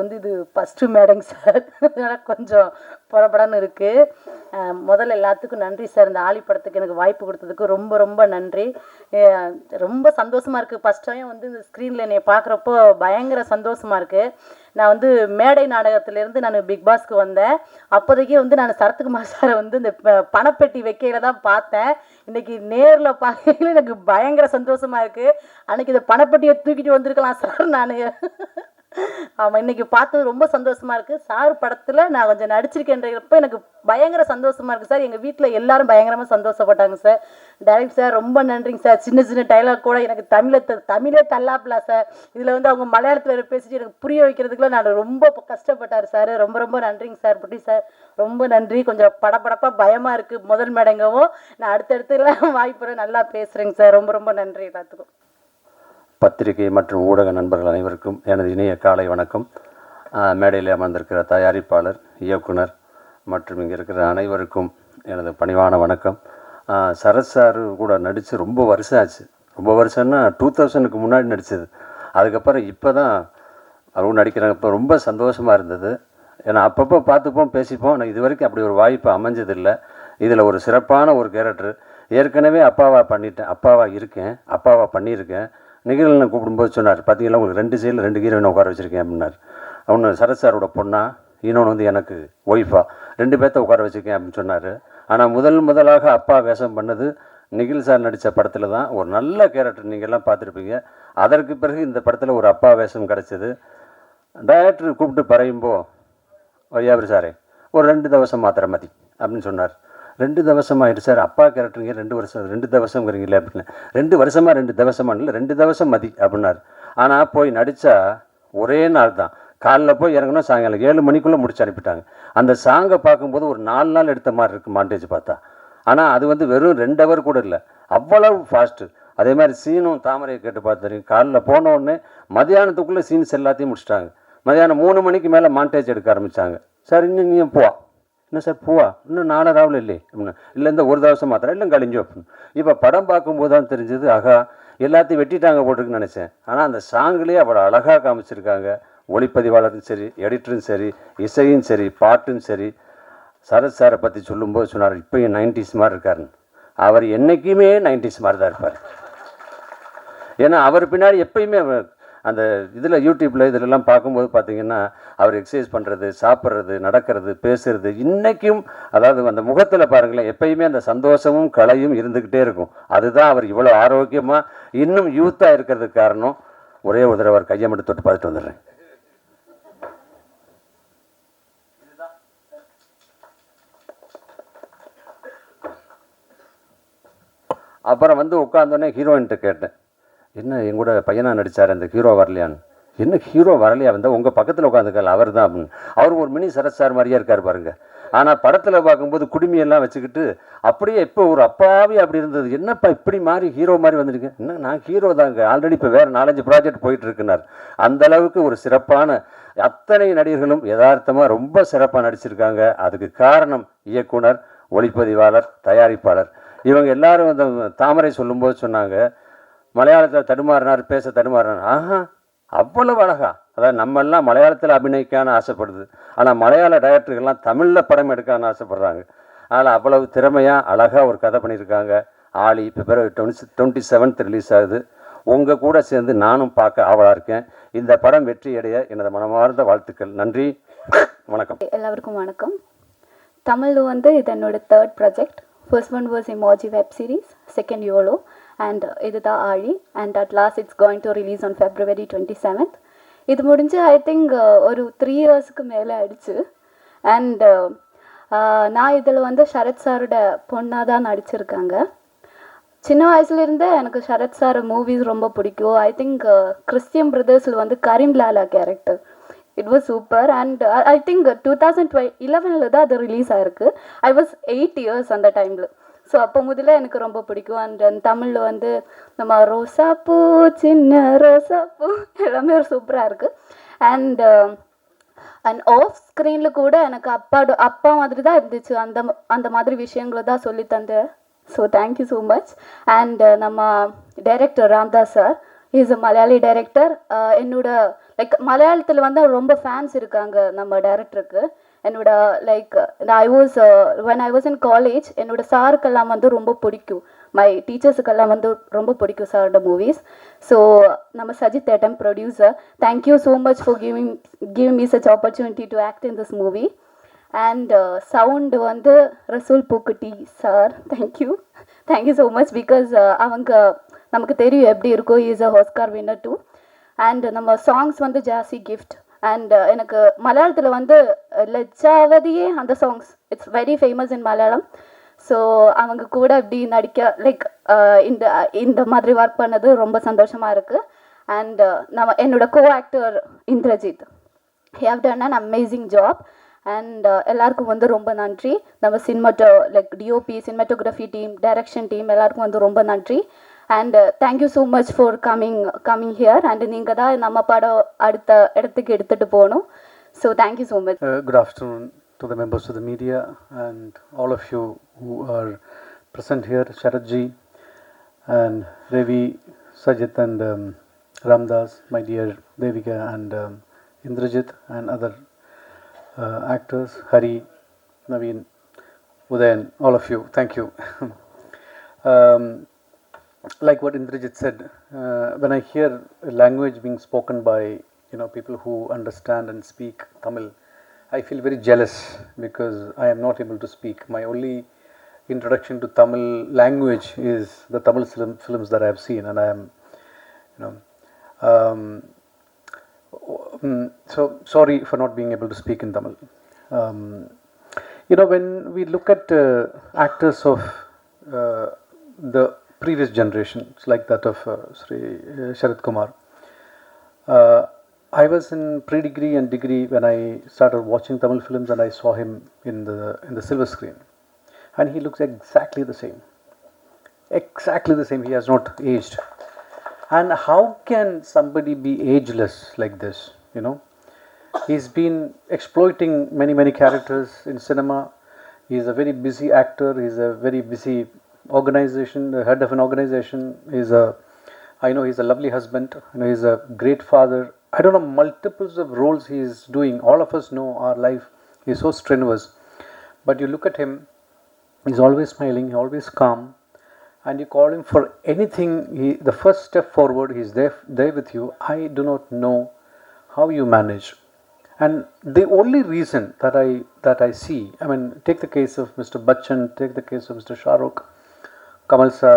வந்து இது first மேடங்க sir. அதனால் கொஞ்சம் படபடன்னு இருக்குது. முதல்ல எல்லாத்துக்கும் நன்றி சார். இந்த ஆழி படத்துக்கு எனக்கு வாய்ப்பு கொடுத்ததுக்கு ரொம்ப ரொம்ப நன்றி. ரொம்ப சந்தோஷமாக இருக்குது. ஃபஸ்ட் டைம் வந்து இந்த ஸ்க்ரீனில் என்னை பார்க்குறப்போ பயங்கர சந்தோஷமாக இருக்குது. நான் வந்து மேடை நாடகத்திலேருந்து நான் பிக் பாஸ்க்கு வந்தேன். அப்போதைக்கே வந்து நான் சரத்குமார் சாரை வந்து இந்த பணப்பெட்டி வைக்கையில் தான் பார்த்தேன். இன்றைக்கி நேரில் பார்க்கையில் எனக்கு பயங்கர சந்தோஷமாக இருக்குது. அன்றைக்கி இந்த பணப்பெட்டியை தூக்கிட்டு வந்திருக்கலாம் சார் நான். ஆமாம், இன்றைக்கி பார்த்தது ரொம்ப சந்தோஷமாக இருக்குது. சார் படத்தில் நான் கொஞ்சம் நடிச்சிருக்கேன்றப்போ எனக்கு பயங்கர சந்தோஷமாக இருக்குது சார். எங்கள் வீட்டில் எல்லோரும் பயங்கரமாக சந்தோஷப்பட்டாங்க சார். டைரக்ட் சார் ரொம்ப நன்றிங்க சார். சின்ன சின்ன டைலாக் கூட எனக்கு தமிழே தள்ளாப்பலா சார். இதில் வந்து அவங்க மலையாளத்தில் பேசிட்டு எனக்கு புரிய வைக்கிறதுக்குள்ள நான் ரொம்ப கஷ்டப்பட்டார் சார். ரொம்ப ரொம்ப நன்றிங்க சார். புட்டி சார் ரொம்ப நன்றி. கொஞ்சம் படப்படப்பாக பயமாக இருக்குது. முதல் மேடங்கவும் நான் அடுத்தடுத்துலாம் வாய்ப்பு நல்லா பேசுகிறேங்க சார். ரொம்ப ரொம்ப நன்றி எல்லாத்துக்கும். பத்திரிகை மற்றும் ஊடக நண்பர்கள் அனைவருக்கும் எனது இணைய காலை வணக்கம். மேடையில் அமர்ந்திருக்கிற தயாரிப்பாளர், இயக்குனர் மற்றும் இங்கே இருக்கிற அனைவருக்கும் எனது பணிவான வணக்கம். சரத் சார் கூட நடித்து ரொம்ப வருஷம் ஆச்சு. ரொம்ப வருஷம்னா 2000க்கு முன்னாடி நடித்தது. அதுக்கப்புறம் இப்போ தான் அவங்க நடிக்கிறாங்க. இப்போ ரொம்ப சந்தோஷமாக இருந்தது. ஏன்னா அப்பப்போ பார்த்துப்போம், பேசிப்போம். ஆனால் இது வரைக்கும் அப்படி ஒரு வாய்ப்பு அமைஞ்சதில்லை. இதில் ஒரு சிறப்பான ஒரு கேரக்டர். ஏற்கனவே அப்பாவாக பண்ணிட்டேன், அப்பாவாக இருக்கேன், அப்பாவாக பண்ணியிருக்கேன். நிகழ்ச்சியில் கூப்பிடும்போது சொன்னார், பார்த்தீங்களா உங்களுக்கு 2 சைடில் 2 ஹீரோயினை உட்கார வச்சுருக்கேன் அப்படின்னார். ஒன்று சரத் சாரோட பொண்ணா, இன்னொன்று வந்து எனக்கு ஒய்ஃபா, 2 பேர்த்த உட்கார வச்சுருக்கேன் அப்படின்னு சொன்னார். ஆனால் முதலாக அப்பா வேஷம் பண்ணது நிகில் சார் நடித்த படத்தில் தான். ஒரு நல்ல கேரக்டர் நீங்கள்லாம் பார்த்துருப்பீங்க. அதற்கு பிறகு இந்த படத்தில் ஒரு அப்பா வேஷம் கிடச்சிது. டைரக்டர் கூப்பிட்டு பறையும்போ, வையாபுரி சாரே ஒரு 2 தவசம் மாத்திரை மதி அப்படின்னு சொன்னார். 2 தவசம் ஆகிடுச்சு சார். அப்பா கேரக்டருங்க 2 வருஷம் 2 தவசங்கிறீங்களே அப்படின்னு. 2 வருஷமாக 2 தவசமாக இல்லை, 2 தவசம் மதி அப்படின்னார். ஆனால் போய் நடித்தா ஒரே நாள் தான். காலைல போய் இறங்கணும், சாயங்காலம் 7 மணிக்குள்ளே முடிச்சு அனுப்பிட்டாங்க. அந்த சாங்கை பார்க்கும்போது ஒரு 4 நாள் எடுத்த மாதிரி இருக்குது மாண்டேஜ் பார்த்தா. ஆனால் அது வந்து வெறும் 2 ஹவர் கூட இல்லை, அவ்வளவு ஃபாஸ்ட்டு. அதே மாதிரி சீனும் தாமரையை கேட்டு பார்த்துருக்கீங்க. காலைல போன உடனே மதியானத்துக்குள்ளே சீன்ஸ் எல்லாத்தையும் முடிச்சிட்டாங்க. மதியானம் 3 மணிக்கு மேலே மாண்டேஜ் எடுக்க ஆரம்பித்தாங்க. சார் இன்னும் நீ போவா, என்ன சார் பூவா இன்னும் 4 ராவில் இல்லையே அப்படின்னா, இல்லை இந்த ஒரு தவசம் மாத்திரம் இல்லை கழிஞ்சு அப்படின்னு. இப்போ படம் பார்க்கும்போது தான் தெரிஞ்சது, ஆகா எல்லாத்தையும் வெட்டிட்டாங்க போட்டுருக்குன்னு நினச்சேன். ஆனால் அந்த சாங்லேயே அவ்வளோ அழகாக காமிச்சிருக்காங்க. ஒளிப்பதிவாளரும் சரி, எடிட்டரும் சரி, இசையும் சரி, பாட்டும் சரி. சரத் சாரை பற்றி சொல்லும்போது சொன்னார், இப்போயும் 90s மாதிரி இருக்காருன்னு. அவர் என்றைக்குமே 90s மாதிரி தான் இருப்பார். ஏன்னா அவர் பின்னாடி எப்பயுமே அந்த இதில் யூடியூப்பில் இதிலெல்லாம் பார்க்கும்போது பார்த்திங்கன்னா அவர் எக்ஸசைஸ் பண்ணுறது, சாப்பிட்றது, நடக்கிறது, பேசுகிறது இன்றைக்கும், அதாவது அந்த முகத்தில் பாருங்களேன், எப்பயுமே அந்த சந்தோஷமும் கலையும் இருந்துக்கிட்டே இருக்கும். அதுதான் அவர் இவ்வளோ ஆரோக்கியமாக இன்னும் யூத்தாக இருக்கிறதுக்கு காரணம். ஒரே ஒரு தடவை அவர் கையை மட்டும் தொட்டு பார்த்துட்டு வந்துடுறேன். அப்புறம் வந்து உட்காந்தோடனே ஹீரோயின்ட்டு கேட்டேன், என்ன எங்கூட பையனாக நடித்தார் அந்த ஹீரோ வரலையான்னு. என்ன ஹீரோ வரலையா வந்தால் உங்கள் பக்கத்தில் உட்காந்துக்கல அவர் தான் அப்படின்னு. அவர் ஒரு மினி சரத் சார் மாதிரியே இருக்கார் பாருங்க. ஆனால் படத்தில் பார்க்கும்போது குடுமையெல்லாம் வச்சுக்கிட்டு அப்படியே இப்போ ஒரு அப்பாவே அப்படி இருந்தது. என்னப்பா இப்படி மாதிரி ஹீரோ மாதிரி வந்துருக்கு. என்ன நான் ஹீரோ தாங்க, ஆல்ரெடி இப்போ வேறு 4-5 ப்ராஜெக்ட் போயிட்டு இருக்குனார். அந்தளவுக்கு ஒரு சிறப்பான அத்தனை நடிகர்களும் யதார்த்தமாக ரொம்ப சிறப்பாக நடிச்சிருக்காங்க. அதுக்கு காரணம் இயக்குனர், ஒளிப்பதிவாளர், தயாரிப்பாளர். இவங்க எல்லாரும் அந்த தாமரை சொல்லும்போது சொன்னாங்க, மலையாளத்தில் தடுமாறினார், பேச தடுமாறினார். ஆஹா அவ்வளவு அழகா. அதாவது நம்மெல்லாம் மலையாளத்தில் அபிநயிக்கான்னு ஆசைப்படுது, ஆனால் மலையாள டைரக்டர்கள்லாம் தமிழில் படம் எடுக்கான்னு ஆசைப்படுறாங்க. அதனால் அவ்வளவு திறமையாக அழகாக ஒரு கதை பண்ணியிருக்காங்க. ஆளி பிப்ரவரி 27 ரிலீஸ் ஆகுது. உங்கள் கூட சேர்ந்து நானும் பார்க்க ஆவலாக இருக்கேன். இந்த படம் வெற்றியடைய எனது மனமார்ந்த வாழ்த்துக்கள். நன்றி, வணக்கம். எல்லாருக்கும் வணக்கம். தமிழ் வந்து இது என்னோட 3rd project. First one was emoji web series, second YOLO, and இதுதான் ஆழி. And at last it's going to release on February 27th. இது முடிஞ்சு ஐ திங்க் ஒரு 3 இயர்ஸ்க்கு மேலே ஆயிடுச்சு. அண்ட் நான் இதில் வந்து சரத் சாரோட பொண்ணாக தான் நடிச்சிருக்காங்க. சின்ன வயசுலேருந்தே எனக்கு சரத் சார் மூவிஸ் ரொம்ப பிடிக்கும். ஐ திங்க் கிறிஸ்டியன் பிரதர்ஸில் வந்து Karim Lala character, it was super. And I think 2011 தான் அது ரிலீஸ் ஆகிருக்கு. ஐ வாஸ் 8 இயர்ஸ் அந்த டைமில். ஸோ அப்போ முதல்ல எனக்கு ரொம்ப பிடிக்கும். அண்ட் தமிழில் வந்து நம்ம ரோசாப்பூ, சின்ன ரோசாப்பூ எல்லாமே ஒரு சூப்பராக இருக்குது. அண்ட் ஆஃப் ஸ்க்ரீனில் கூட எனக்கு அப்பா மாதிரி தான் இருந்துச்சு. அந்த மாதிரி விஷயங்களை தான் சொல்லி தந்தேன். So thank you so much. And நம்ம director Ramdas sir, is a Malayali director. என்னோட லைக் மலையாளத்தில் வந்து ரொம்ப ஃபேன்ஸ் இருக்காங்க நம்ம டைரக்டருக்கு. என்னோட like when I was in college என்னோட சாருக்கெல்லாம் வந்து ரொம்ப பிடிக்கும், மை டீச்சர்ஸுக்கெல்லாம் வந்து ரொம்ப பிடிக்கும் சாரோட மூவிஸ். ஸோ நம்ம Sajith Ettam producer, thank you so much for giving me such opportunity to act in this movie. And sound வந்து Resul Pookutty sir, thank you so much. Because அவங்க நமக்கு தெரியும் எப்படி இருக்கும், is a Oscar winner too. And நம்ம சாங்ஸ் வந்து ஜாஸ்தி கிஃப்ட். அண்ட் எனக்கு மலையாளத்தில் வந்து லஜ்ஜாவதியே அந்த songs it's very famous in Malayalam. So அவங்க கூட இப்படி நடிக்க லைக் இந்த மாதிரி ஒர்க் பண்ணது ரொம்ப சந்தோஷமாக இருக்குது. அண்ட் என்னோட co actor Indrajith, he have done an amazing job. And எல்லாருக்கும் வந்து ரொம்ப நன்றி. நம்ம like DOP, cinematography team, direction team எல்லாருக்கும் வந்து ரொம்ப நன்றி. And thank you so much for coming here. And நீங்கள் தான் நம்ம படம் அடுத்த இடத்துக்கு எடுத்துகிட்டு போகணும். So thank you so much. Good afternoon to the members of the media and all of you who are present here, Sharatji and Ravi, Sajit and Ramdas, my dear Devika and Indrajit and other actors, Hari, Naveen, Udayan, all of you, thank you. Like what Indrajit said, when I hear a language being spoken by people who understand and speak Tamil, I feel very jealous because I am not able to speak. My only introduction to Tamil language is the Tamil films that I have seen, and I am, so sorry for not being able to speak in Tamil. When we look at actors of the previous generations, like that of Sri Sharat Kumar, I was in pre-degree and degree when I started watching Tamil films, and I saw him in the silver screen, and he looks exactly the same. He has not aged. And how can somebody be ageless like this? He's been exploiting many characters in cinema. He's a very busy actor. He's a very busy organization, the head of an organization. I know he's a lovely husband. He's a great father. I don't know, multiples of roles he's doing. All of us know our life is so strenuous. But you look at him, he's always smiling, always calm. And you call him for anything, the first step forward, he's there with you. I do not know how you manage. And the only reason that I see, take the case of Mr. Bachchan, take the case of Mr. Shah Rukh, Kamal sir,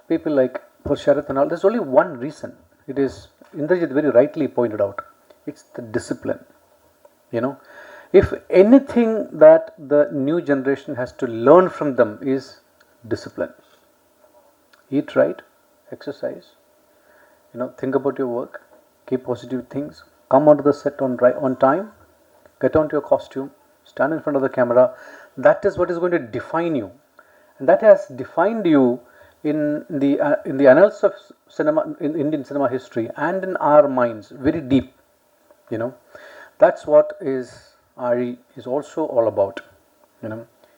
people like for Sharat and all, there's only one reason. It is, Indrajit very rightly pointed out, it's the discipline. If anything that the new generation has to learn from them is discipline. Eat right, exercise, think about your work, keep positive things, come onto the set on time, get onto your costume, stand in front of the camera. That is what is going to define you, and that has defined you in the annals of cinema, in Indian cinema history, and in our minds very deep. That's what Ari is also all about.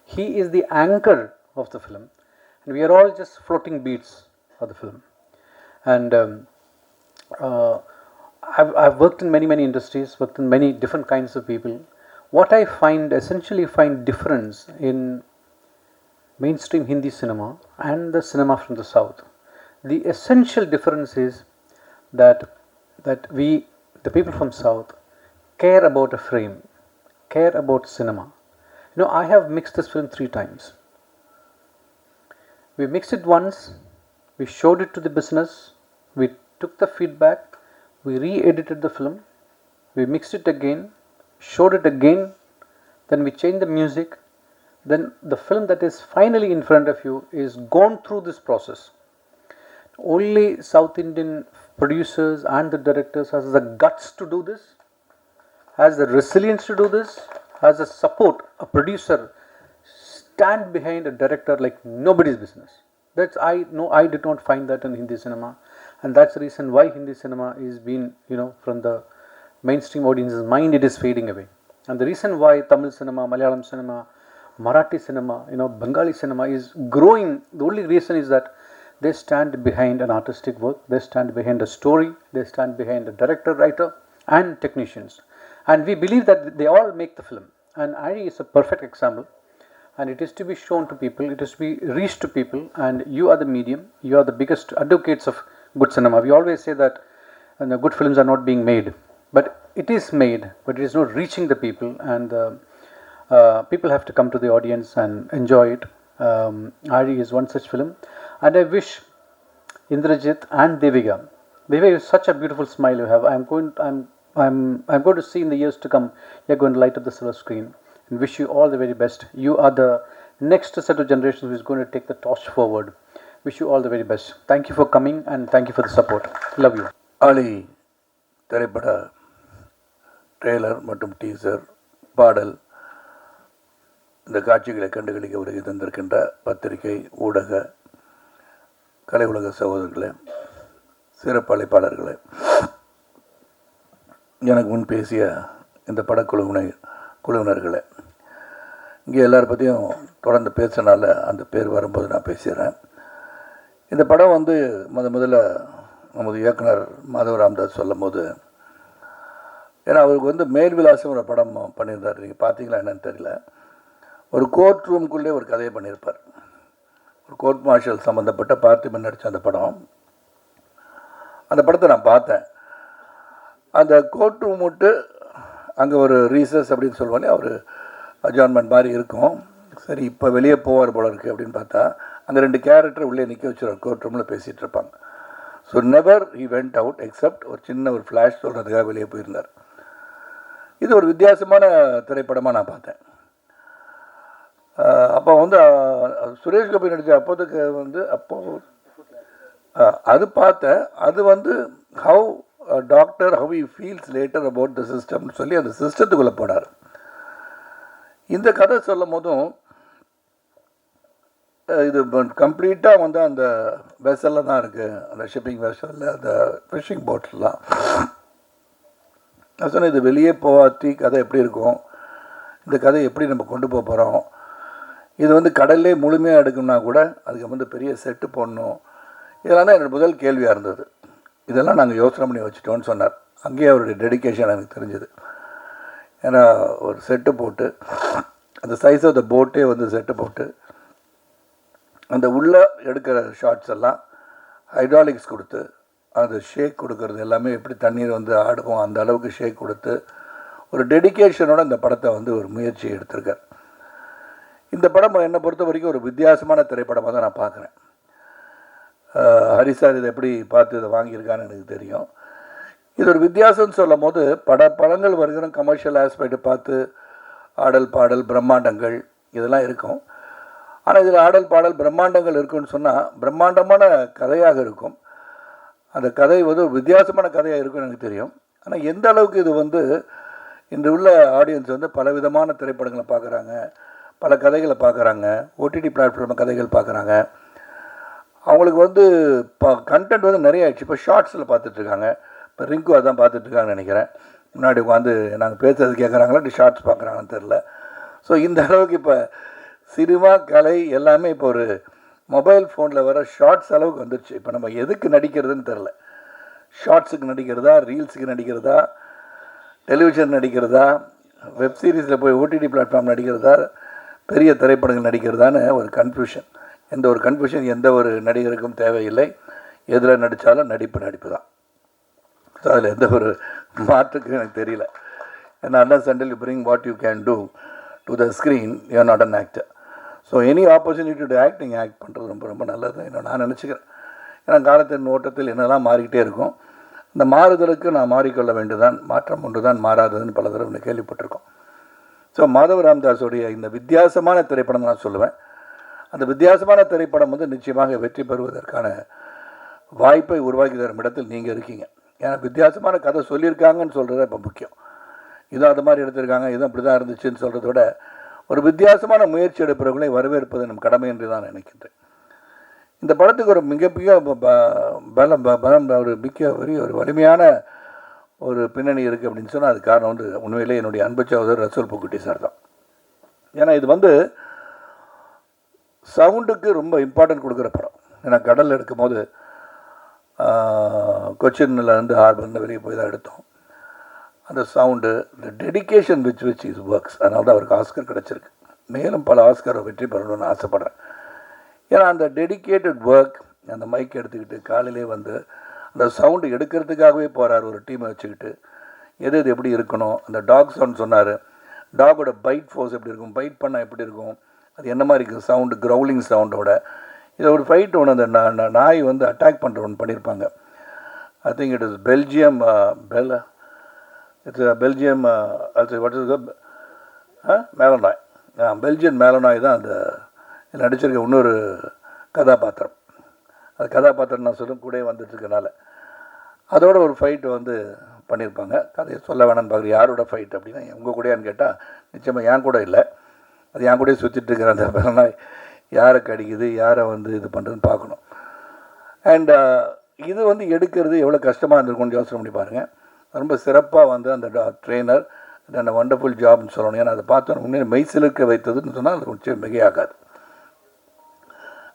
He is the anchor of the film, and we are all just floating beats of the film. And I've worked in many industries, worked in many different kinds of people. What I essentially find difference in mainstream Hindi cinema and the cinema from the South, the essential difference is that we, the people from South, care about a frame, care about cinema. I have mixed this film 3 times. We mixed it once, we showed it to the business, we took the feedback, we re-edited the film, we mixed it again, showed it again, then we changed the music, then the film that is finally in front of you is gone through this process. Only South Indian producers and the directors has the guts to do this, has the resilience to do this, has the support. A producer stand behind a director like nobody's business. That's, I did not find that in Hindi cinema, and that's the reason why Hindi cinema is being, from the mainstream audience's mind, it is fading away. And the reason why Tamil cinema, Malayalam cinema, Marathi cinema, Bengali cinema is growing, the only reason is that they stand behind an artistic work, they stand behind a story, they stand behind a director, writer, and technicians. And we believe that they all make the film. And Ari is a perfect example. And it is to be shown to people, it is to be reached to people, and you are the medium, you are the biggest advocates of good cinema. We always say that good films are not being made, but it is made, but it is not reaching the people, and people have to come to the audience and enjoy it. Ari is one such film, and I wish Indrajit and Devika. Devika, is such a beautiful smile you have. I'm going to see in the years to come. You're going to light up the silver screen, and wish you all the very best. You are the next set of generations who is going to take the torch forward. Wish you all the very best. Thank you for coming, and thank you for the support. Love you. ஆலி திரைப்பட trailer மற்றும் teaser பாடல் இந்த காட்சிகளை கண்டுகளிக்க வருகை தந்திருக்கின்ற பத்திரிகை ஊடக கலை உலக சகோதரர்களே, சிறப்பு அழைப்பாளர்களே, எனக்கு முன் பேசிய இந்த படக்குழுவினர்களே, இங்கே எல்லார பற்றியும் தொடர்ந்து பேசுனால அந்த பேர் வரும்போது நான் பேசுகிறேன். இந்த படம் வந்து முதல்ல நமது இயக்குனர் மாதவ ராமதாஸ் சொல்லும் போது, ஏன்னா அவருக்கு வந்து மேல்விலாசம் ஒரு படம் பண்ணியிருந்தார். நீங்கள் பார்த்தீங்களா என்னன்னு தெரியல. ஒரு கோர்ட் ரூம்குள்ளே ஒரு கதையை பண்ணியிருப்பார். ஒரு கோர்ட் மார்ஷல் சம்மந்தப்பட்ட பார்த்திபன் நடித்த அந்த படம். அந்த படத்தை நான் பார்த்தேன். அந்த கோர்ட் ரூம் விட்டு அங்கே ஒரு ரீசஸ் அப்படின்னு சொல்லுவானே, ஒரு அட்ஜாயின்மெண்ட் மாதிரி இருக்கும். சரி, இப்போ வெளியே போவார் போல இருக்குது அப்படின்னு பார்த்தா அங்கே 2 கேரக்டர் உள்ளே நிற்க வச்சுருவார். கோர்ட் ரூமில் பேசிகிட்டு இருப்பாங்க. So never he went out accept ஒரு சின்ன ஒரு ஃப்ளாஷ் சொல்கிறதுக்காக வெளியே போயிருந்தார். இது ஒரு வித்தியாசமான திரைப்படமாக நான் பார்த்தேன். அப்போ வந்து சுரேஷ் கோபி நடித்த அப்போதுக்கு வந்து அது பார்த்தேன். அது வந்து how doctor how he feels later about the சிஸ்டம்னு சொல்லி அந்த சிஸ்டத்துக்குள்ளே போனார். இந்த கதை சொல்லும் போதும் இது கம்ப்ளீட்டாக வந்து அந்த வெசலில் தான் இருக்குது, அந்த ஷிப்பிங் வெசலில், அந்த ஃபிஷிங் போட்லாம். நான் சொன்னேன், இது வெளியே போகாட்டி கதை எப்படி இருக்கும், இந்த கதை எப்படி நம்ம கொண்டு போக போகிறோம், இது வந்து கடல்லே முழுமையாக எடுக்கணும்னா கூட அதுக்கு வந்து பெரிய செட்டு போடணும். இதெல்லாம் தான் என்னோடய முதல் கேள்வியாக இருந்தது. இதெல்லாம் நாங்கள் யோசனை பண்ணி வச்சுட்டோன்னு சொன்னார். அங்கேயே அவருடைய டெடிக்கேஷன் எனக்கு தெரிஞ்சுது. ஏன்னா ஒரு செட்டு போட்டு அந்த சைஸ் ஆஃப் த போட்டே வந்து செட்டு போட்டு அந்த உள்ளே எடுக்கிற ஷார்ட்ஸ் எல்லாம் ஹைட்ராலிக்ஸ் கொடுத்து அது ஷேக் கொடுக்கறது எல்லாமே எப்படி தண்ணீர் வந்து ஆடுவோம் அந்த அளவுக்கு ஷேக் கொடுத்து ஒரு டெடிக்கேஷனோட இந்த படத்தை வந்து ஒரு முயற்சி எடுத்திருக்கார். இந்த படம் என்னை பொறுத்த வரைக்கும் ஒரு வித்தியாசமான திரைப்படமாக தான் நான் பார்க்குறேன். ஹரிசார் இதை எப்படி பார்த்து இதை வாங்கியிருக்கான்னு எனக்கு தெரியும். இது ஒரு வித்தியாசம்னு சொல்லும் போது படங்கள் வருகிற கமர்ஷியல் ஆஸ்பெக்ட் பார்த்து ஆடல் பாடல் பிரம்மாண்டங்கள் இதெல்லாம் இருக்கும். ஆனால் இதில் ஆடல் பாடல் பிரம்மாண்டங்கள் இருக்குன்னு சொன்னால் பிரம்மாண்டமான கதையாக இருக்கும். அந்த கதை வந்து ஒரு வித்தியாசமான கதையாக இருக்குன்னு எனக்கு தெரியும். ஆனால் எந்த அளவுக்கு இது வந்து இன்று உள்ள ஆடியன்ஸ் வந்து பலவிதமான திரைப்படங்களை பார்க்குறாங்க, பல கதைகளை பார்க்குறாங்க, ஓடிடி பிளாட்ஃபார்ம் கதைகள் பார்க்குறாங்க. அவங்களுக்கு வந்து கண்டென்ட் வந்து நிறைய ஆயிடுச்சு. இப்போ ஷார்ட்ஸில் பார்த்துட்ருக்காங்க. இப்போ ரிங்கு அதான் பார்த்துட்ருக்காங்கன்னு நினைக்கிறேன். முன்னாடி உட்காந்து நாங்கள் பேசுறது கேட்குறாங்களா இல்லை ஷார்ட்ஸ் பார்க்குறாங்கன்னு தெரில. ஸோ இந்த அளவுக்கு இப்போ சினிமா கலை எல்லாமே இப்போ ஒரு மொபைல் ஃபோனில் வர ஷார்ட்ஸ் அளவுக்கு வந்துடுச்சு. இப்போ நம்ம எதுக்கு நடிக்கிறதுன்னு தெரில. ஷார்ட்ஸுக்கு நடிக்கிறதா, ரீல்ஸுக்கு நடிக்கிறதா, டெலிவிஷன் நடிக்கிறதா, வெப் சீரிஸில் போய் ஓடிடி பிளாட்ஃபார்ம் நடிக்கிறதா, பெரிய திரைப்படங்கள் நடிக்கிறதான்னு ஒரு கன்ஃபியூஷன். எந்த ஒரு கன்ஃபியூஷன் எந்த ஒரு நடிகருக்கும் தேவையில்லை. எதில் நடித்தாலும் நடிப்பு தான். ஸோ அதில் எந்த ஒரு மாற்றுக்கும் எனக்கு தெரியல. ஏன்னா unless until you bring what you can do to the screen you are not an actor. So any opportunity to act நீங்கள் ஆக்ட் பண்ணுறது ரொம்ப ரொம்ப நல்லது தான் நான் நினச்சிக்கிறேன். ஏன்னா காலத்தின் ஓட்டத்தில் என்னெல்லாம் மாறிக்கிட்டே இருக்கும். இந்த மாறுதலுக்கு நான் மாறிக்கொள்ள வேண்டியதான், மாற்றம் ஒன்று தான் மாறாததுன்னு பல தடவை கேள்விப்பட்டிருக்கோம். ஸோ மாதவ ராமதாஸுடைய இந்த வித்தியாசமான திரைப்படம் நான் சொல்லுவேன். அந்த வித்தியாசமான திரைப்படம் வந்து நிச்சயமாக வெற்றி பெறுவதற்கான வாய்ப்பை உருவாக்கி தரும் இடத்தில் நீங்கள் இருக்கீங்க. ஏன்னா வித்தியாசமான கதை சொல்லியிருக்காங்கன்னு சொல்கிறது இப்போ முக்கியம். இதுவும் அது மாதிரி எடுத்திருக்காங்க, இதுவும் அப்படி தான் இருந்துச்சுன்னு சொல்கிறத விட ஒரு வித்தியாசமான முயற்சி எடுப்பவர்களை வரவேற்பது நம் கடமை என்று தான் நினைக்கின்றேன். இந்த படத்துக்கு ஒரு மிகப்பெரிய பலம் ஒரு ஒரு வலிமையான ஒரு பின்னணி இருக்குது அப்படின்னு சொன்னால் அது காரணம் வந்து உண்மையிலே என்னுடைய அன்பு சகோதரர் ரசூல் பூக்குட்டி சார் தான். ஏன்னா இது வந்து சவுண்டுக்கு ரொம்ப இம்பார்ட்டன்ட் கொடுக்குற படம். ஏன்னா கடலில் எடுக்கும் போது கொச்சின்லேருந்து ஹார்பர்லேருந்து வெளியே போய் தான் எடுத்தோம். அந்த சவுண்டு, இந்த டெடிகேஷன் விச் இஸ் ஒர்க்ஸ், அதனால தான் அவருக்கு ஆஸ்கர் கிடச்சிருக்கு. மேலும் பல ஆஸ்கரை வெற்றி பெறணும்னு ஆசைப்பட்றேன். ஏன்னா அந்த டெடிகேட்டட் ஒர்க், அந்த மைக் எடுத்துக்கிட்டு காலையிலே வந்து அந்த சவுண்டு எடுக்கிறதுக்காகவே போகிறார் ஒரு டீமை வச்சுக்கிட்டு. எது எது எப்படி இருக்கணும், அந்த டாக் சவுண்ட் சொன்னார், டாகோட பைட் ஃபோர்ஸ் எப்படி இருக்கும், பைட் பண்ணால் எப்படி இருக்கும், அது என்ன மாதிரி இருக்குது சவுண்டு, க்ரௌலிங் சவுண்டோட. இதை ஒரு ஃபைட் ஒன்று அந்த நாய் வந்து அட்டாக் பண்ணுற ஒன்று பண்ணியிருப்பாங்க. I think it is Belgium it's Belgium what is Malinois. Belgian Malinois தான் அந்த நடிச்சிருக்க இன்னொரு கதாபாத்திரம். அது கதாபாத்திரம் நான் சொல்லும் கூட வந்துட்டுருக்கனால அதோட ஒரு ஃபைட்டு வந்து பண்ணியிருப்பாங்க. கதையை சொல்ல வேணான்னு பார்க்குற யாரோட ஃபைட் அப்படின்னா உங்கள் கூடயான்னு கேட்டால் நிச்சயமாக என் கூட இல்லை, அது என் கூடயே சுற்றிட்டு இருக்கிற அந்த மேலநாய் யாரை கடிக்குது, யாரை வந்து இது பண்ணுறதுன்னு பார்க்கணும். அண்ட் இது வந்து எடுக்கிறது எவ்வளோ கஷ்டமாக இருந்திருக்கும்னு யோசனை பண்ணி பாருங்கள். ரொம்ப சிறப்பாக வந்து அந்த ட்ரெயினர் அந்த வண்டர்ஃபுல் ஜாப்னு சொல்லணும். ஏன்னா அதை பார்த்தோன்னு உண்மையை மெய்சிலுக்க வைத்ததுன்னு சொன்னால் அது கொஞ்சம் மிகையாகாது.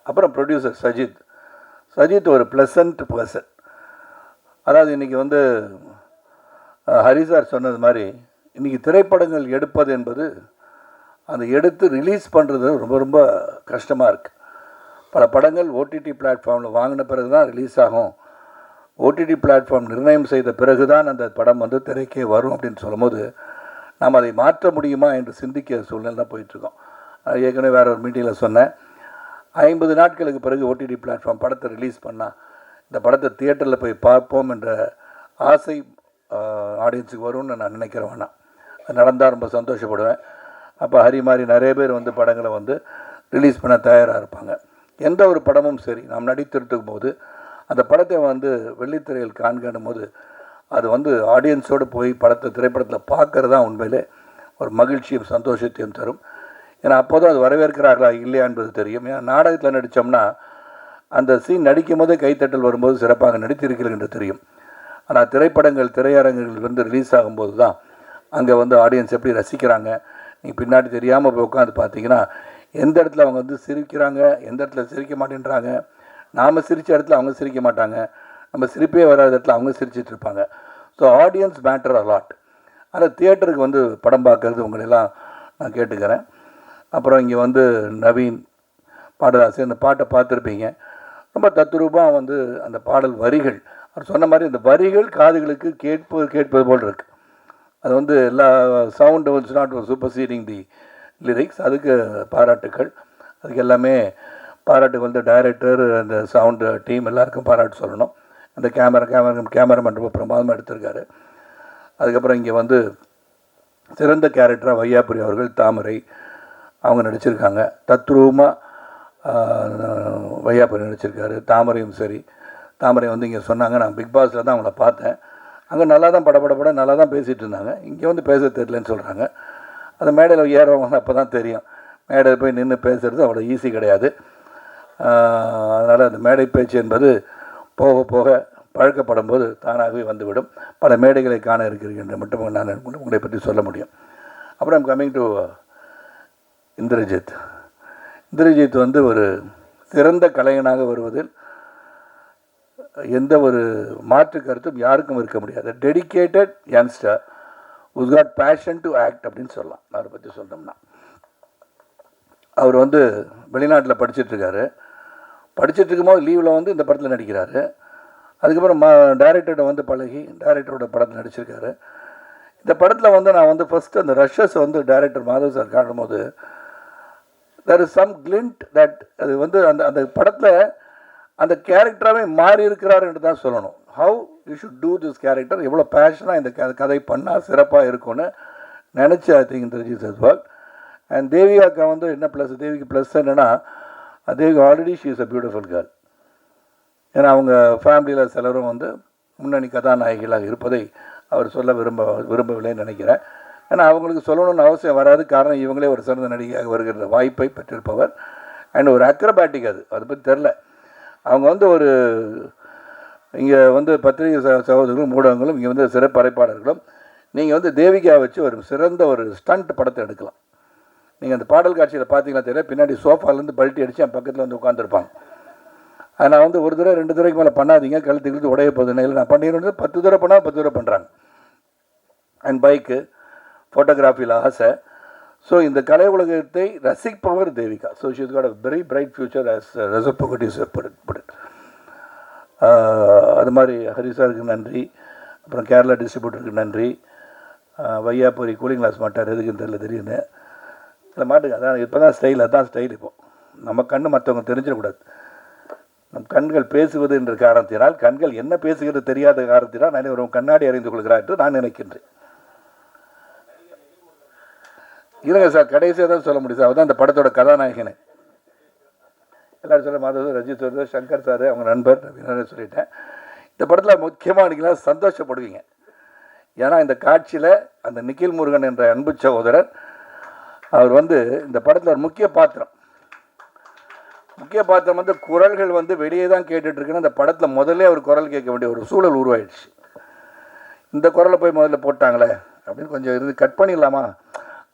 அப்புறம் ப்ரொடியூசர் சஜித் ஒரு ப்ளசன்ட் பர்சன். அதாவது இன்றைக்கி வந்து ஹரிசார் சொன்னது மாதிரி இன்றைக்கி திரைப்படங்கள் எடுப்பது என்பது அந்த எடுத்து ரிலீஸ் பண்ணுறது ரொம்ப ரொம்ப கஷ்டமாக இருக்குது. பல படங்கள் ஓடிடி பிளாட்ஃபார்மில் வாங்கின பிறகு தான் ரிலீஸ் ஆகும், ஓடிடி பிளாட்ஃபார்ம் நிர்ணயம் செய்த பிறகு தான் அந்த படம் வந்து திரைக்கே வரும் அப்படின்னு சொல்லும்போது நாம் அதை மாற்ற முடியுமா என்று சிந்திக்க சூழ்நிலை தான் போயிட்டுருக்கோம். ஏற்கனவே வேறு ஒரு மீட்டிங்கில் சொன்னேன், 50 நாட்களுக்கு பிறகு ஓடிடி பிளாட்ஃபார்ம் படத்தை ரிலீஸ் பண்ணால் இந்த படத்தை தியேட்டரில் போய் பார்ப்போம் என்ற ஆசை ஆடியன்ஸுக்கு வரும்னு நான் நினைக்கிறேன். வேணாம், அது நடந்தால் ரொம்ப சந்தோஷப்படுவேன். அப்போ ஹரி மாதிரி நிறைய பேர் வந்து படங்களை வந்து ரிலீஸ் பண்ண தயாராக இருப்பாங்க. எந்த ஒரு படமும் சரி நாம் நடித்திருக்கும் போது அந்த படத்தை வந்து வெள்ளித்திரையில் காண்கணும் போது அது வந்து ஆடியன்ஸோடு போய் திரைப்படத்தில் பார்க்கறது தான் உண்மையிலே ஒரு மகிழ்ச்சியும் சந்தோஷத்தையும் தரும். ஏன்னா அப்போ தான் அது வரவேற்கிறார்களா இல்லையா என்பது தெரியும். ஏன்னா நாடகத்தில் நடித்தோம்னா அந்த சீன் நடிக்கும் போதே கைத்தட்டல் வரும்போது சிறப்பாக நடித்திருக்கிறீர்கள் என்று தெரியும். ஆனால் திரையரங்குகள் வந்து ரிலீஸ் ஆகும்போது தான் அங்கே வந்து ஆடியன்ஸ் எப்படி ரசிக்கிறாங்க, நீங்கள் பின்னாடி தெரியாமல் போய் உட்காந்து பார்த்தீங்கன்னா எந்த இடத்துல அவங்க வந்து சிரிக்கிறாங்க, எந்த இடத்துல சிரிக்க மாட்டேன்றாங்க, நாம் சிரித்த இடத்துல அவங்க சிரிக்க மாட்டாங்க, நம்ம சிரிப்பே வராத இடத்துல அவங்க சிரிச்சிட்டு இருப்பாங்க. So audience matter a lot. ஆனால் தியேட்டருக்கு வந்து படம் பார்க்கறது உங்களெல்லாம் நான் கேட்டுக்கிறேன். அப்புறம் இங்கே வந்து நவீன் பாடலாசிரியர், அந்த பாட்டை பார்த்துருப்பீங்க, ரொம்ப தத்ரூபமாக வந்து அந்த பாடல் வரிகள் அவர் சொன்ன மாதிரி அந்த வரிகள் காதுகளுக்கு கேட்பது போல் இருக்குது. அது வந்து எல்லா sound was not super seeding the lyrics. அதுக்கு பாராட்டுக்கள். அதுக்கு எல்லாமே பாராட்டு வந்து டைரக்டர், அந்த சவுண்டு டீம் எல்லாருக்கும் பாராட்டு சொல்லணும். அந்த கேமராமேன் ரொம்ப பிரமாதமாக எடுத்திருக்காரு. அதுக்கப்புறம் இங்கே வந்து சிறந்த கேரக்டராக வையாபுரி அவர்கள், தாமரை அவங்க நடிச்சிருக்காங்க. தத்ரூபமாக வையாபுரி நடிச்சிருக்காரு. தாமரையும் சரி, தாமரை வந்து இங்கே சொன்னாங்க, நான் பிக் பாஸில் தான் அவங்கள பார்த்தேன், அங்கே நல்லா தான் பட நல்லா தான் பேசிகிட்டு இருந்தாங்க, இங்கே வந்து பேச தெரியலன்னு சொல்கிறாங்க. அந்த மேடையில் ஏறவங்க அப்போ தான் தெரியும், மேடையில் போய் நின்று பேசுகிறது அவ்வளோ ஈஸி கிடையாது. அதனால் அந்த மேடை பேச்சு என்பது போக போக பழக்கப்படும் போது தானாகவே வந்துவிடும். பல மேடைகளை காண இருக்கிறீர்கள் என்று மட்டும் நான் உங்களை பற்றி சொல்ல முடியும். அப்புறம் கம்மிங் டு இந்திரஜித் வந்து ஒரு சிறந்த கலைஞனாக வருவதில் எந்த ஒரு மாற்று கருத்தும் யாருக்கும் இருக்க முடியாது. Dedicated youngster who's got passion to act அப்படின்னு சொல்லலாம். அவரை பற்றி சொன்னோம்னா அவர் வந்து வெளிநாட்டில் படிச்சுட்ருக்காரு. படிச்சுட்டு இருக்கும்போது லீவில் வந்து இந்த படத்தில் நடிக்கிறாரு. அதுக்கப்புறம் டைரக்டர்கிட்ட வந்து பழகி டைரக்டரோட படத்தில் நடிச்சிருக்காரு. இந்த படத்தில் வந்து நான் வந்து ஃபஸ்ட்டு அந்த ரஷ்ஷஸ் வந்து டைரக்டர் மாதவ் சார் காணும்போது there is some glint that அது வந்து அந்த அந்த படத்தில் அந்த கேரக்டராகவே மாறி இருக்கிறார் என்று தான் சொல்லணும். How you should do this character, எவ்வளோ பேஷனாக இந்த கதை பண்ணால் சிறப்பாக இருக்கும்னு நினச்சி I think Indrajith has work. And தேவிகாக்கா வந்து என்ன ப்ளஸ், தேவிக்கு ப்ளஸ் என்னென்னா Devika already she is a beautiful girl. ஏன்னா அவங்க ஃபேமிலியில் சிலரும் வந்து முன்னணி கதாநாயகிகளாக இருப்பதை அவர் சொல்ல விரும்பவில்லைன்னு நினைக்கிறேன். ஏன்னா அவங்களுக்கு சொல்லணும்னு அவசியம் வராது. காரணம் இவங்களே ஒரு சிறந்த நடிகையாக வருகிற வாய்ப்பை பெற்றிருப்பவர். அண்ட் ஒரு அக்ரபேட்டிக் அதை பற்றி தெரில. அவங்க வந்து ஒரு இங்கே வந்து பத்திரிகை சகோதரர்களும் ஊடகங்களும் இங்கே வந்து சிறப்பறைப்பாளர்களும் நீங்கள் வந்து தேவிகா வச்சு ஒரு சிறந்த ஒரு ஸ்டண்ட் படத்தை எடுக்கலாம். நீங்கள் அந்த பாடல் காட்சியில் பார்த்தீங்கன்னா தெரியல, பின்னாடி சோஃபாலேருந்து பல்ட்டி அடித்து என் பக்கத்தில் வந்து உட்காந்துருப்பாங்க. அதை நான் வந்து ஒரு தடவை 2 தடவைக்கு மேலே பண்ணாதீங்க, கழுத்து உடைய போகுதுன்னு. இல்லை நான் பண்ணிடுறது 10 தடவை பண்ணால் 10 தடவை பண்ணுறாங்க. அண்ட் பைக்கு, ஃபோட்டோகிராஃபியில் ஆசை. ஸோ இந்த கலை உலகத்தை ரசிப்பவர் Devika. So she's got a very bright future as ரசப்பகட்டிஸ். அது மாதிரி ஹரிசாருக்கு நன்றி, அப்புறம் கேரளா டிஸ்ட்ரிபியூட்டருக்கு நன்றி. வையாபுரி கூலிங் கிளாஸ் மாட்டார், எதுக்குன்னு தெரியல, தெரியுது இல்லை மாட்டுங்க. அதான் இப்போ தான் ஸ்டைல், அதுதான் ஸ்டைல். இப்போது நம்ம கண்ணு மற்றவங்க தெரிஞ்சிடக்கூடாது. நம் கண்கள் பேசுவது என்ற காரணத்தினால், கண்கள் என்ன பேசுகிறது தெரியாத காரணத்தினால் நான் ஒரு கண்ணாடி அறிந்து கொள்கிறார் என்று நான் நினைக்கின்றேன். இல்லைங்க சார், கடைசியாக தான் சொல்ல முடியும் சார். அவர் தான் இந்த படத்தோட கதாநாயகனே. எல்லாரும் சொல்ல மாதவ், ரஜித் சார், சங்கர் சார், அவங்க நண்பர் சொல்லிட்டேன். இந்த படத்தில் முக்கியமாக நீங்களா சந்தோஷப்படுவீங்க. ஏன்னா இந்த காட்சியில் அந்த நிக்கில் முருகன் என்ற அன்பு சகோதரர் அவர் வந்து இந்த படத்தில் ஒரு முக்கிய பாத்திரம் வந்து குரல்கள் வந்து வெளியே தான் கேட்டுட்ருக்குன்னு அந்த படத்தில் முதல்ல அவர் குரல் கேட்க வேண்டிய ஒரு சூழல் உருவாயிடுச்சு. இந்த குரலை போய் முதல்ல போட்டாங்களே அப்படின்னு கொஞ்சம் இருந்து கட் பண்ணிடலாமா,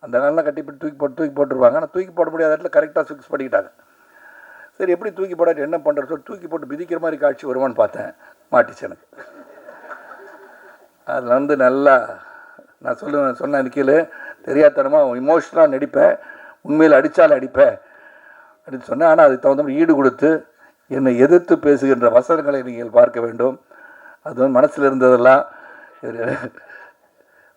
அந்த காலெலாம் கட்டி தூக்கி போட்டுருவாங்க. ஆனால் தூக்கி போட முடியாத இடத்துல கரெக்டாக ஃபிக்ஸ் பண்ணிக்கிட்டாங்க. சரி, எப்படி தூக்கி போடாட்டி என்ன பண்ணுறது சொல்லி தூக்கி போட்டு மிதிக்கிற மாதிரி காட்சி வருமானு பார்த்தேன், மாட்டிச்சு எனக்கு. அதில் வந்து நல்லா நான் சொன்னேன் நிக்கில், தெரியாதனமாக இமோஷனலாக நடிப்பேன், உண்மையில் அடித்தாலும் அடிப்பேன் அப்படின்னு சொன்னேன். ஆனால் அதுக்கு தகுந்த மாதிரி ஈடு கொடுத்து என்னை எதிர்த்து பேசுகின்ற வசனங்களை நீங்கள் பார்க்க வேண்டும். அது வந்து மனசில் இருந்ததெல்லாம்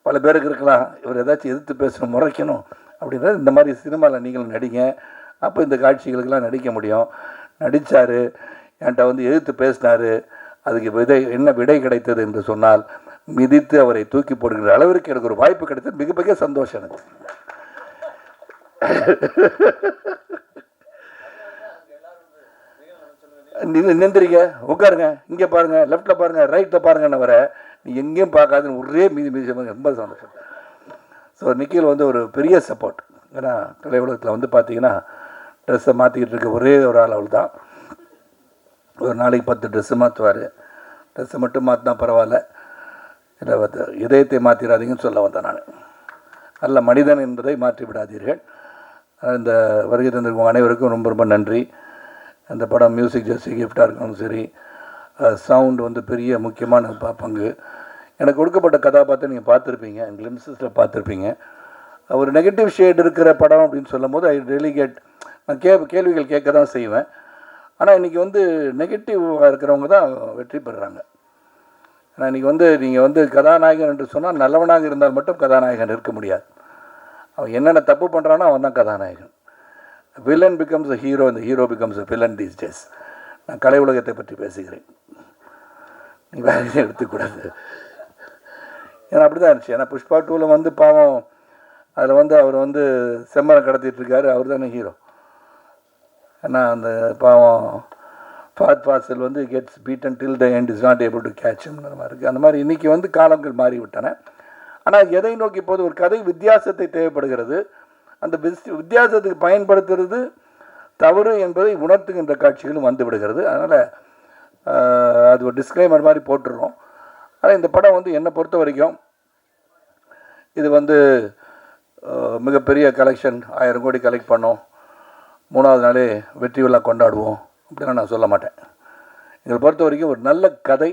பல பேருக்கு இருக்கலாம், இவர் ஏதாச்சும் எதிர்த்து பேசணும், முறைக்கணும் அப்படின்றது. இந்த மாதிரி சினிமாவில் நீங்கள் நடிங்க, அப்போ இந்த காட்சிகளுக்கெல்லாம் நடிக்க முடியும். நடித்தார், என்கிட்ட வந்து எதிர்த்து பேசினார். அதுக்கு என்ன விடை கிடைத்தது என்று சொன்னால், மிதித்து அவரை தூக்கி போடுகிற அளவிற்கு எனக்கு ஒரு வாய்ப்பு கிடைத்தது. மிக மிக சந்தோஷம் எனக்கு. நின்றுறீங்க, உட்காருங்க, இங்கே பாருங்கள், லெஃப்டில் பாருங்கள், ரைட்டில் பாருங்கன்னு வர நீ எங்கேயும் பார்க்காதுன்னு ஒரே மீதி ரொம்ப சந்தோஷம். ஸோ நிக்கில் வந்து ஒரு பெரிய சப்போர்ட். ஏன்னா கலை உலகத்தில் வந்து பார்த்தீங்கன்னா ட்ரெஸ்ஸை மாற்றிக்கிட்டு இருக்க ஒரே ஒரு ஆள் அவள் தான். ஒரு நாளைக்கு 10 ட்ரெஸ்ஸு மாற்றுவார். ட்ரெஸ்ஸை மட்டும் மாற்றினா பரவாயில்ல, இல்லை இதயத்தை மாற்றிடாதீங்கன்னு சொல்ல வந்தேன் நான். நல்ல மனிதன் என்பதை மாற்றி விடாதீர்கள். இந்த வருகை தந்திருக்கும் அனைவருக்கும் ரொம்ப ரொம்ப நன்றி. அந்த படம் மியூசிக் ஜஸ்ட் கிஃப்டாக இருக்கணும், சரி, சவுண்டு வந்து பெரிய முக்கியமான பங்கு. எனக்கு கொடுக்கப்பட்ட கதாபாத்திரம் நீங்கள் பார்த்துருப்பீங்க, கிளிம்ஸஸில் பார்த்துருப்பீங்க. ஒரு நெகட்டிவ் ஷேட் இருக்கிற படம் அப்படின்னு சொல்லும் போது ஐ ரியலி கெட், நான் கேள்விகள் கேட்க தான் செய்வேன். ஆனால் இன்றைக்கி வந்து நெகட்டிவாக இருக்கிறவங்க தான் வெற்றி பெறுறாங்க. ஆனால் இன்றைக்கி வந்து நீங்கள் வந்து கதாநாயகன் என்று சொன்னால் நல்லவனாக இருந்தால் மட்டும் கதாநாயகன் இருக்க முடியாது. அவன் என்னென்ன தப்பு பண்ணுறானோ அவன் தான் கதாநாயகன். வில்லன் பிகம்ஸ் அ ஹீரோ, இந்த hero becomes a villain these days. நான் கலை உலகத்தை பற்றி பேசுகிறேன், நீ வேற எதுவும் எடுத்துக்கூடாது. ஏன்னா அப்படி தான் இருந்துச்சு. ஏன்னா புஷ்பா 2ல் வந்து பாவம், அதில் வந்து அவர் வந்து செம்மரம் கடத்திட்டுருக்காரு, அவர் தானே ஹீரோ. ஏன்னா அந்த பாவம் ஃபாத் ஃபாசில் வந்து gets beaten till the end is not able to கேட்ச்ங்கிற மாதிரி இருக்குது. அந்த மாதிரி இன்றைக்கி வந்து காலங்கள் மாறிவிட்டன. ஆனால் எதை நோக்கி போது ஒரு கதை வித்தியாசத்தை தேவைப்படுகிறது. அந்த வித்தியாசத்துக்கு பயன்படுத்துறது தவறு என்பதை உணர்த்துகின்ற காட்சிகளும் வந்து விடுகிறது. அதனால் அது ஒரு டிஸ்க்ளைமர் மாதிரி போட்டுடுறோம். ஆனால் இந்த படம் வந்து என்னை பொறுத்த வரைக்கும் இது வந்து மிகப்பெரிய கலெக்ஷன், 1000 கோடி கலெக்ட் பண்ணோம், 3வது நாளே வெற்றி விழா கொண்டாடுவோம் அப்படின்னு நான் சொல்ல மாட்டேன். எங்களை பொறுத்த வரைக்கும் ஒரு நல்ல கதை,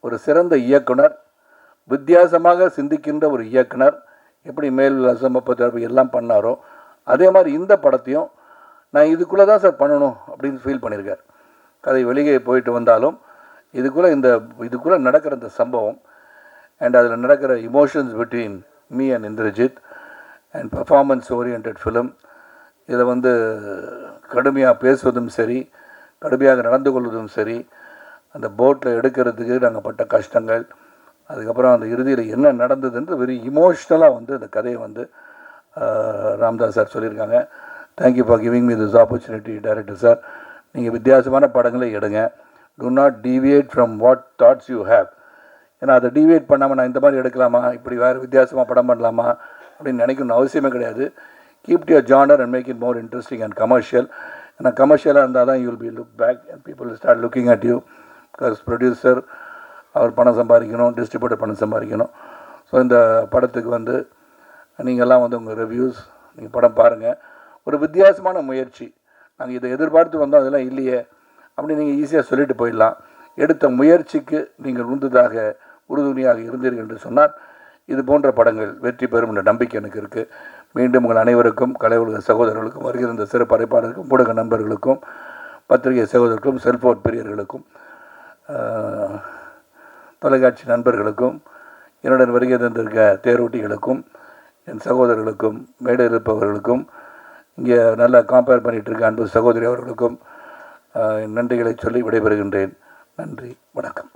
ஒரு சிறந்த இயக்குனர், வித்தியாசமாக சிந்திக்கின்ற ஒரு இயக்குனர் எப்படி மேல் அசம்பப்ப எல்லாம் பண்ணாரோ அதே மாதிரி இந்த படத்தையும் நான் இதுக்குள்ளே தான் சார் பண்ணணும் அப்படின்னு ஃபீல் பண்ணியிருக்கார். கதை வெளியே போயிட்டு வந்தாலும் இதுக்குள்ளே நடக்கிற இந்த சம்பவம் அண்ட் அதில் நடக்கிற emotions between me and Indrajith and performance oriented film, இதில் வந்து கடுமையாக பேசுவதும் சரி, கடுமையாக நடந்து கொள்வதும் சரி, அந்த போட்டில் எடுக்கிறதுக்கு நாங்கள் பட்ட கஷ்டங்கள், அதுக்கப்புறம் அந்த இறுதியில் என்ன நடந்ததுன்ற வெரி இமோஷ்னலாக வந்து அந்த கதையை வந்து ராம்தாஸ் சார் சொல்லியிருக்காங்க. Thank you for giving me this opportunity director sir. நீங்கள் வித்தியாசமான படங்களை எடுங்க, to not deviate from what thoughts you have. ஏன்னா அதை டீவியேட் பண்ணாமல் நான் இந்த மாதிரி எடுக்கலாமா, இப்படி வேறு வித்தியாசமாக படம் பண்ணலாமா அப்படின்னு நினைக்கணும்னு அவசியமே கிடையாது. Keep your genre and make it more interesting and commercial. ஏன்னா கமர்ஷியலாக இருந்தால் தான் you will be look back and people start looking at you. Because producer அவர் பணம் சம்பாதிக்கணும், டிஸ்ட்ரிபியூட்டர் பணம் சம்பாதிக்கணும். ஸோ இந்த படத்துக்கு வந்து நீங்கள்லாம் வந்து உங்கள் ரிவ்யூஸ், நீங்கள் படம் பாருங்கள். ஒரு வித்தியாசமான முயற்சி, நாங்கள் இதை எதிர்பார்த்து வந்தோம், அதெல்லாம் இல்லையே அப்படி நீங்கள் ஈஸியாக சொல்லிட்டு போயிடலாம். எடுத்த முயற்சிக்கு நீங்கள் உறுதுணையாக இருந்தீர்கள் என்று சொன்னால் இது போன்ற படங்கள் வெற்றி பெறும் என்ற நம்பிக்கை எனக்கு இருக்குது. மீண்டும் உங்கள் அனைவருக்கும், கலை உலக சகோதரர்களுக்கும், வருகிற இந்த சிறப்பு அழைப்பாளருக்கும், ஊடக நண்பர்களுக்கும், பத்திரிகை சகோதரர்களுக்கும், செல்போன் பிரியர்களுக்கும், தொலைக்காட்சி நண்பர்களுக்கும், என்னுடன் வருகை தந்திருக்க தேரோட்டிகளுக்கும், என் சகோதரர்களுக்கும், மேடையில் இருப்பவர்களுக்கும், இங்கே நல்லா கம்பேர் பண்ணிகிட்டு இருக்க அன்பு சகோதரி அவர்களுக்கும் நன்றிகளை சொல்லி விடைபெறுகின்றேன். நன்றி, வணக்கம்.